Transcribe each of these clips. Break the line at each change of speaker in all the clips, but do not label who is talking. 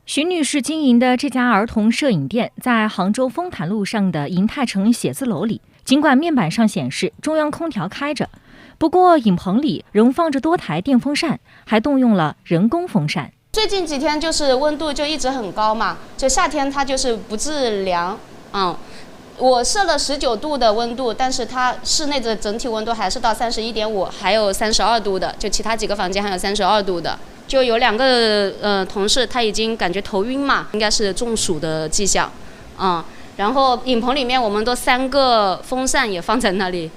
徐女士经营的这家儿童摄影店在杭州丰潭路上的银泰城写字楼里，尽管面板上显示中央空调开着，不过影棚里仍放着多台电风扇，还动用了人工风扇。
最近几天就是温度就一直很高嘛，就夏天它就是不自凉，我设了19度的温度，但是它室内的整体温度还是到31.5，还有32度的，就其他几个房间还有32度的。就有2个同事他已经感觉头晕嘛，应该是中暑的迹象，然后影棚里面我们都3个风扇也放在那里，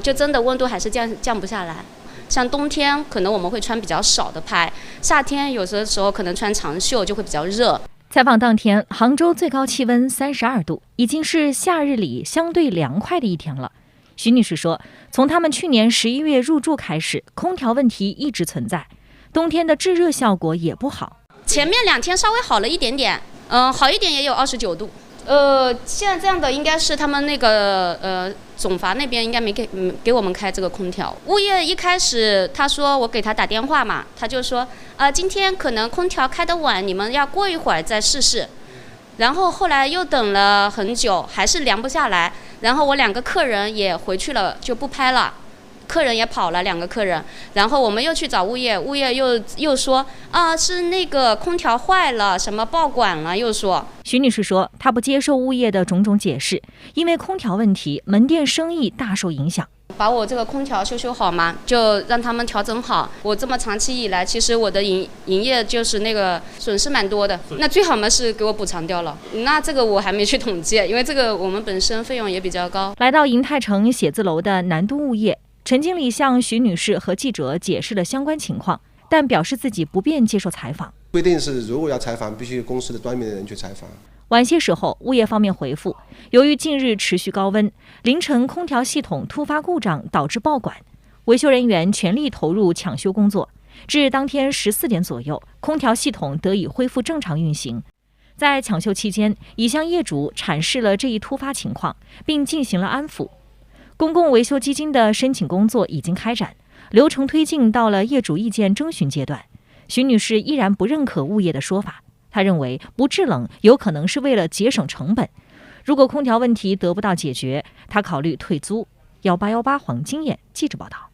就真的温度还是降不下来。像冬天可能我们会穿比较少的拍，夏天有的时候可能穿长袖就会比较热。
采访当天，杭州最高气温32度，已经是夏日里相对凉快的一天了。徐女士说，从他们去年11月入住开始，空调问题一直存在，冬天的制热效果也不好。
前面2天稍微好了一点点，好一点也有29度。现在这样的应该是他们那个总阀那边应该没给我们开这个空调。物业一开始他说我给他打电话嘛，他就说今天可能空调开得晚，你们要过一会儿再试试。然后后来又等了很久，还是凉不下来。然后我2个客人也回去了，就不拍了。客人也跑了2个客人，然后我们又去找物业，物业又说是那个空调坏了，什么报管了，又说。
徐女士说，她不接受物业的种种解释，因为空调问题，门店生意大受影响。
把我这个空调修好嘛，就让他们调整好。我这么长期以来，其实我的营业就是那个损失蛮多的，那最好嘛是给我补偿掉了。那这个我还没去统计，因为这个我们本身费用也比较高。
来到银泰城写字楼的南都物业，陈经理向徐女士和记者解释了相关情况，但表示自己不便接受采访。
规定是，如果要采访，必须公司的专门的人去采访。
晚些时候，物业方面回复，由于近日持续高温，凌晨空调系统突发故障导致报管，维修人员全力投入抢修工作，至当天14点左右，空调系统得以恢复正常运行。在抢修期间，已向业主阐释了这一突发情况，并进行了安抚。公共维修基金的申请工作已经开展，流程推进到了业主意见征询阶段。徐女士依然不认可物业的说法，她认为不制冷有可能是为了节省成本。如果空调问题得不到解决，她考虑退租。1818黄金眼记者报道。